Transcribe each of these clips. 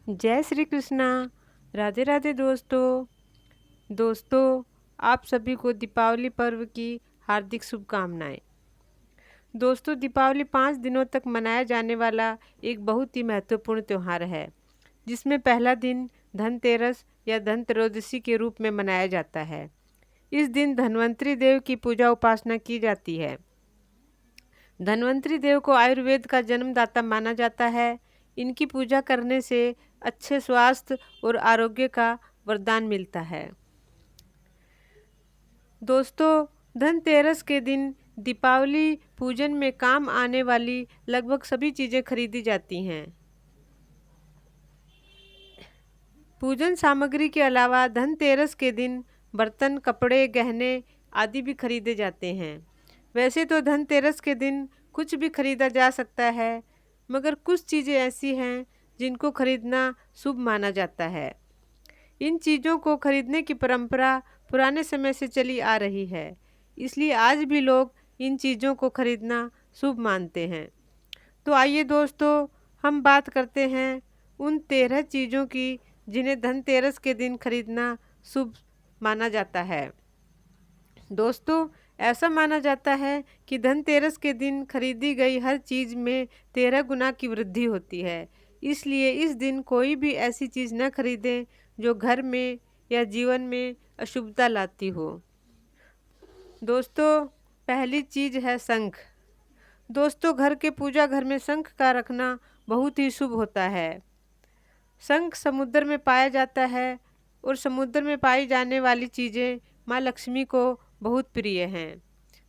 जय श्री कृष्णा। राधे राधे दोस्तों, आप सभी को दीपावली पर्व की हार्दिक शुभकामनाएं। दोस्तों, दीपावली 5 दिनों तक मनाया जाने वाला एक बहुत ही महत्वपूर्ण त्यौहार है, जिसमें पहला दिन धनतेरस या धनत्रयोदशी के रूप में मनाया जाता है। इस दिन धन्वंतरी देव की पूजा उपासना की जाती है। धन्वंतरी देव को आयुर्वेद का जन्मदाता माना जाता है। इनकी पूजा करने से अच्छे स्वास्थ्य और आरोग्य का वरदान मिलता है। दोस्तों, धनतेरस के दिन दीपावली पूजन में काम आने वाली लगभग सभी चीज़ें खरीदी जाती हैं। पूजन सामग्री के अलावा धनतेरस के दिन बर्तन, कपड़े, गहने आदि भी खरीदे जाते हैं। वैसे तो धनतेरस के दिन कुछ भी खरीदा जा सकता है, मगर कुछ चीज़ें ऐसी हैं जिनको खरीदना शुभ माना जाता है। इन चीज़ों को खरीदने की परंपरा पुराने समय से चली आ रही है, इसलिए आज भी लोग इन चीज़ों को खरीदना शुभ मानते हैं। तो आइए दोस्तों, हम बात करते हैं उन 13 चीज़ों की जिन्हें धनतेरस के दिन खरीदना शुभ माना जाता है। दोस्तों, ऐसा माना जाता है कि धनतेरस के दिन खरीदी गई हर चीज़ में 13 गुना की वृद्धि होती है। इसलिए इस दिन कोई भी ऐसी चीज़ न खरीदें जो घर में या जीवन में अशुभता लाती हो। दोस्तों, पहली चीज़ है शंख। दोस्तों, घर के पूजा घर में शंख का रखना बहुत ही शुभ होता है। शंख समुद्र में पाया जाता है और समुद्र में पाई जाने वाली चीज़ें माँ लक्ष्मी को बहुत प्रिय हैं,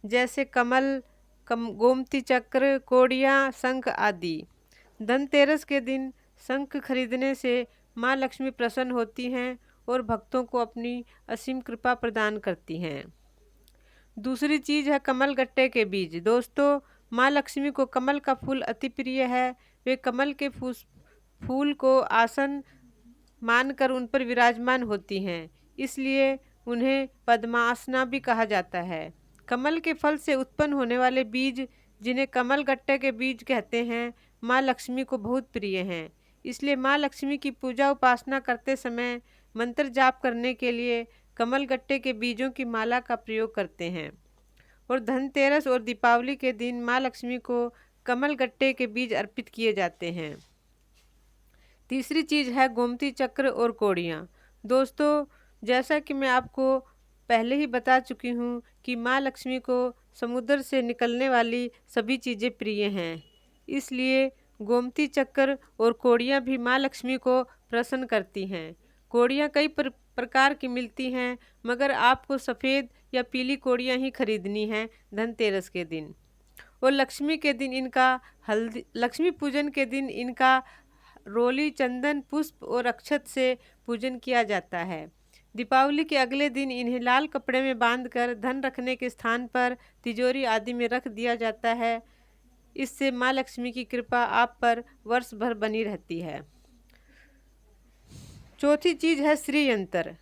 जैसे कमल, गोमती चक्र, कोड़ियाँ, शंख आदि। धनतेरस के दिन शंख खरीदने से माँ लक्ष्मी प्रसन्न होती हैं और भक्तों को अपनी असीम कृपा प्रदान करती हैं। दूसरी चीज़ है कमल गट्टे के बीज। दोस्तों, माँ लक्ष्मी को कमल का फूल अति प्रिय है। वे कमल के फूल को आसन मानकर उन पर विराजमान होती हैं, इसलिए उन्हें पद्मासना भी कहा जाता है। कमल के फल से उत्पन्न होने वाले बीज, जिन्हें कमल गट्टे के बीज कहते हैं, माँ लक्ष्मी को बहुत प्रिय हैं। इसलिए माँ लक्ष्मी की पूजा उपासना करते समय मंत्र जाप करने के लिए कमल गट्टे के बीजों की माला का प्रयोग करते हैं। और धनतेरस और दीपावली के दिन माँ लक्ष्मी को कमल गट्टे के बीज अर्पित किए जाते हैं। तीसरी चीज़ है गोमती चक्र और कोड़ियाँ। दोस्तों, जैसा कि मैं आपको पहले ही बता चुकी हूँ कि माँ लक्ष्मी को समुद्र से निकलने वाली सभी चीज़ें प्रिय हैं, इसलिए गोमती चक्र और कोड़ियाँ भी माँ लक्ष्मी को प्रसन्न करती हैं। कोड़ियाँ कई प्रकार की मिलती हैं, मगर आपको सफ़ेद या पीली कोड़ियाँ ही खरीदनी हैं धनतेरस के दिन। और लक्ष्मी के दिन इनका लक्ष्मी पूजन के दिन इनका रोली, चंदन, पुष्प और अक्षत से पूजन किया जाता है। दीपावली के अगले दिन इन्हें लाल कपड़े में बांधकर धन रखने के स्थान पर तिजोरी आदि में रख दिया जाता है। इससे माँ लक्ष्मी की कृपा आप पर वर्ष भर बनी रहती है। चौथी चीज़ है श्री यंत्र।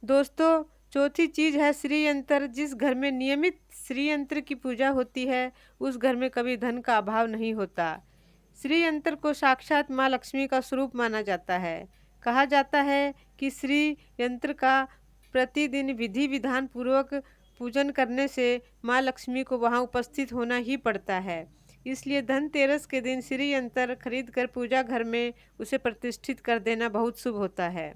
दोस्तों, चौथी चीज़ है श्री यंत्र। जिस घर में नियमित श्री यंत्र की पूजा होती है, उस घर में कभी धन का अभाव नहीं होता। श्री यंत्र को साक्षात माँ लक्ष्मी का स्वरूप माना जाता है। कहा जाता है कि श्री यंत्र का प्रतिदिन विधि विधान पूर्वक पूजन करने से माँ लक्ष्मी को वहाँ उपस्थित होना ही पड़ता है। इसलिए धनतेरस के दिन श्री यंत्र खरीद कर पूजा घर में उसे प्रतिष्ठित कर देना बहुत शुभ होता है।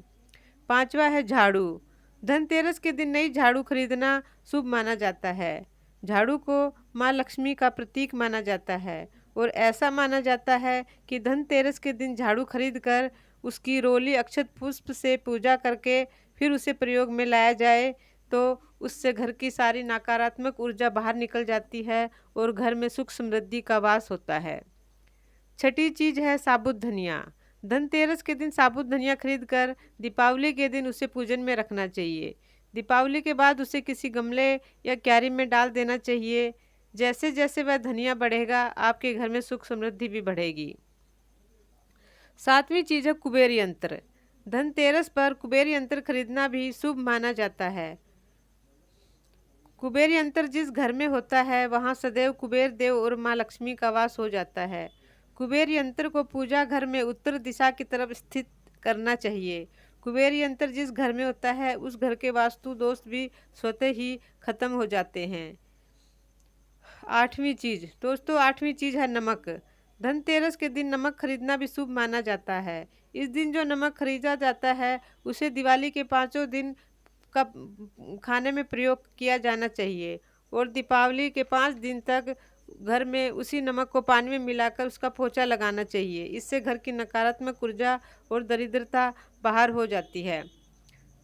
पांचवा है झाड़ू। धनतेरस के दिन नई झाड़ू खरीदना शुभ माना जाता है। झाड़ू को माँ लक्ष्मी का प्रतीक माना जाता है और ऐसा माना जाता है कि धनतेरस के दिन झाड़ू खरीदकर उसकी रोली, अक्षत, पुष्प से पूजा करके फिर उसे प्रयोग में लाया जाए तो उससे घर की सारी नकारात्मक ऊर्जा बाहर निकल जाती है और घर में सुख समृद्धि का वास होता है। छठी चीज़ है साबुत धनिया। धनतेरस के दिन साबुत धनिया खरीदकर दीपावली के दिन उसे पूजन में रखना चाहिए। दीपावली के बाद उसे किसी गमले या क्यारी में डाल देना चाहिए। जैसे जैसे वह धनिया बढ़ेगा, आपके घर में सुख समृद्धि भी बढ़ेगी। सातवीं चीज़ है कुबेर यंत्र। धनतेरस पर कुबेर यंत्र खरीदना भी शुभ माना जाता है। कुबेर यंत्र जिस घर में होता है, वहाँ सदैव कुबेर देव और माँ लक्ष्मी का वास हो जाता है। कुबेर यंत्र को पूजा घर में उत्तर दिशा की तरफ स्थित करना चाहिए। कुबेर यंत्र जिस घर में होता है उस घर के वास्तु दोष भी स्वतः ही खत्म हो जाते हैं। आठवीं चीज दोस्तों, आठवीं चीज है नमक। धनतेरस के दिन नमक खरीदना भी शुभ माना जाता है। इस दिन जो नमक खरीदा जाता है उसे दिवाली के 5 दिन का खाने में प्रयोग किया जाना चाहिए और दीपावली के 5 दिन तक घर में उसी नमक को पानी में मिलाकर उसका पोछा लगाना चाहिए। इससे घर की नकारात्मक ऊर्जा और दरिद्रता बाहर हो जाती है।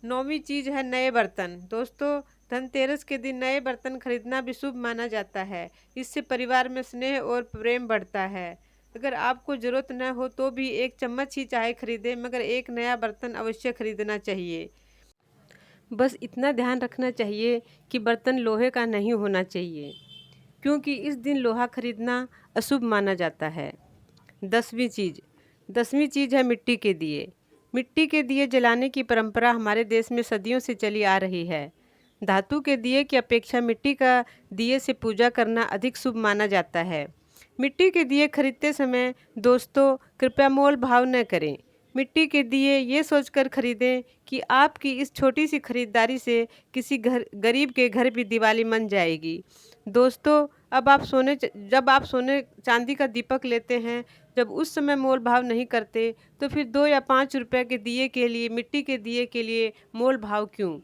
नौवीं चीज है नए बर्तन। दोस्तों, धनतेरस के दिन नए बर्तन खरीदना भी शुभ माना जाता है। इससे परिवार में स्नेह और प्रेम बढ़ता है। अगर आपको ज़रूरत न हो तो भी एक चम्मच ही चाहे खरीदें, मगर एक नया बर्तन अवश्य खरीदना चाहिए। बस इतना ध्यान रखना चाहिए कि बर्तन लोहे का नहीं होना चाहिए, क्योंकि इस दिन लोहा खरीदना अशुभ माना जाता है। 10वीं चीज़ है मिट्टी के दिए। मिट्टी के दिए जलाने की परंपरा हमारे देश में सदियों से चली आ रही है। धातु के दिए की अपेक्षा मिट्टी का दिए से पूजा करना अधिक शुभ माना जाता है। मिट्टी के दिए खरीदते समय दोस्तों कृपया मोल भाव न करें। मिट्टी के दिए ये सोचकर खरीदें कि आपकी इस छोटी सी खरीदारी से किसी गरीब के घर भी दिवाली मन जाएगी। दोस्तों, जब आप सोने चांदी का दीपक लेते हैं, जब उस समय मोल भाव नहीं करते, तो फिर 2 या 5 रुपए के दिए के लिए, मिट्टी के दिए के लिए मोल भाव क्यों?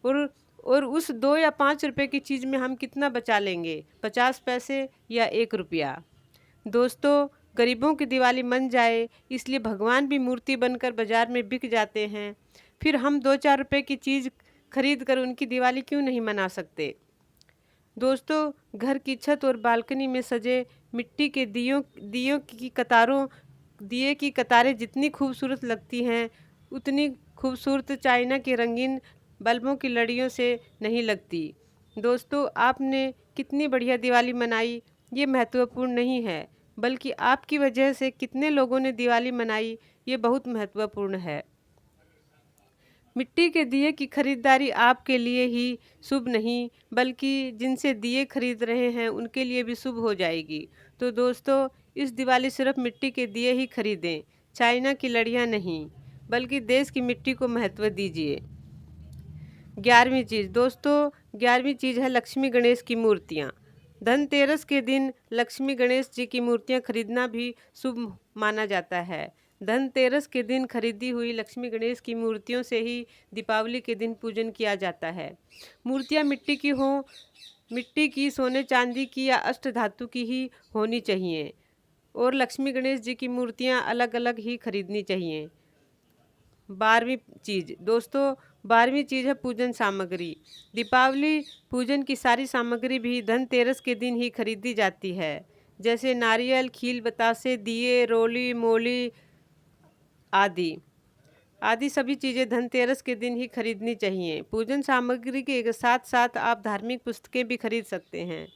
और उस 2 या 5 रुपए की चीज़ में हम कितना बचा लेंगे? 50 पैसे या 1 रुपया। दोस्तों, गरीबों की दिवाली मन जाए इसलिए भगवान भी मूर्ति बनकर बाजार में बिक जाते हैं। फिर हम 2-4 रुपए की चीज़ खरीद कर उनकी दिवाली क्यों नहीं मना सकते? दोस्तों, घर की छत और बालकनी में सजे मिट्टी के दिए की कतारें जितनी खूबसूरत लगती हैं, उतनी खूबसूरत चाइना के रंगीन बल्बों की लड़ियों से नहीं लगती। दोस्तों, आपने कितनी बढ़िया दिवाली मनाई ये महत्वपूर्ण नहीं है, बल्कि आपकी वजह से कितने लोगों ने दिवाली मनाई ये बहुत महत्वपूर्ण है। मिट्टी के दिए की खरीदारी आपके लिए ही शुभ नहीं, बल्कि जिनसे दिए खरीद रहे हैं उनके लिए भी शुभ हो जाएगी। तो दोस्तों, इस दिवाली सिर्फ मिट्टी के दिए ही खरीदें, चाइना की लड़ियाँ नहीं, बल्कि देश की मिट्टी को महत्व दीजिए। 11वीं चीज़ दोस्तों, 11वीं चीज़ है लक्ष्मी गणेश की मूर्तियाँ। धनतेरस के दिन लक्ष्मी गणेश जी की मूर्तियाँ खरीदना भी शुभ माना जाता है। धनतेरस के दिन खरीदी हुई लक्ष्मी गणेश की मूर्तियों से ही दीपावली के दिन पूजन किया जाता है। मूर्तियाँ मिट्टी की हों, मिट्टी की, सोने चांदी की या अष्ट धातु की ही होनी चाहिए और लक्ष्मी गणेश जी की मूर्तियाँ अलग अलग ही खरीदनी चाहिए। 12वीं चीज़ दोस्तों, 12वीं चीज़ है पूजन सामग्री। दीपावली पूजन की सारी सामग्री भी धनतेरस के दिन ही खरीदी जाती है, जैसे नारियल, खील, बतासे, दिए, रोली, मोली आदि सभी चीज़ें धनतेरस के दिन ही खरीदनी चाहिए। पूजन सामग्री के साथ साथ आप धार्मिक पुस्तकें भी खरीद सकते हैं।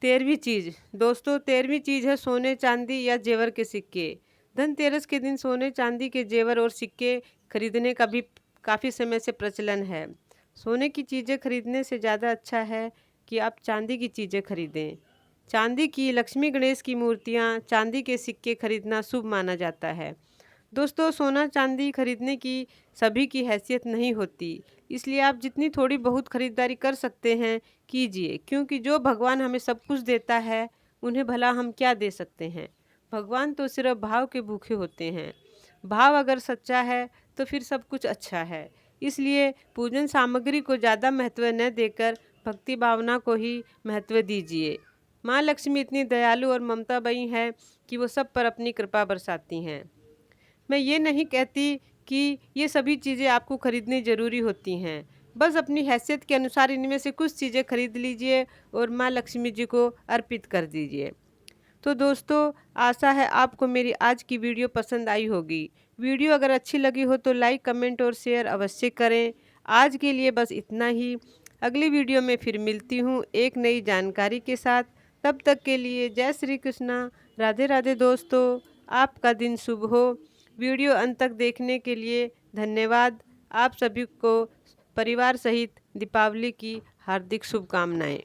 13वीं चीज़ दोस्तों, 13वीं चीज़ है सोने चांदी या जेवर के सिक्के। धनतेरस के दिन सोने चांदी के जेवर और सिक्के खरीदने का भी काफ़ी समय से प्रचलन है। सोने की चीज़ें खरीदने से ज़्यादा अच्छा है कि आप चांदी की चीज़ें खरीदें। चांदी की लक्ष्मी गणेश की मूर्तियाँ, चांदी के सिक्के खरीदना शुभ माना जाता है। दोस्तों, सोना चांदी खरीदने की सभी की हैसियत नहीं होती, इसलिए आप जितनी थोड़ी बहुत खरीदारी कर सकते हैं कीजिए, क्योंकि जो भगवान हमें सब कुछ देता है उन्हें भला हम क्या दे सकते हैं। भगवान तो सिर्फ भाव के भूखे होते हैं। भाव अगर सच्चा है तो फिर सब कुछ अच्छा है। इसलिए पूजन सामग्री को ज़्यादा महत्व न देकर भक्ति भावना को ही महत्व दीजिए। माँ लक्ष्मी इतनी दयालु और ममतामयी है कि वो सब पर अपनी कृपा बरसाती हैं। मैं ये नहीं कहती कि ये सभी चीज़ें आपको खरीदनी ज़रूरी होती हैं, बस अपनी हैसियत के अनुसार इनमें से कुछ चीज़ें खरीद लीजिए और माँ लक्ष्मी जी को अर्पित कर दीजिए। तो दोस्तों, आशा है आपको मेरी आज की वीडियो पसंद आई होगी। वीडियो अगर अच्छी लगी हो तो लाइक, कमेंट और शेयर अवश्य करें। आज के लिए बस इतना ही। अगली वीडियो में फिर मिलती हूँ एक नई जानकारी के साथ। तब तक के लिए जय श्री कृष्णा, राधे राधे दोस्तों, आपका दिन शुभ हो। वीडियो अंत तक देखने के लिए धन्यवाद। आप सभी को परिवार सहित दीपावली की हार्दिक शुभकामनाएं।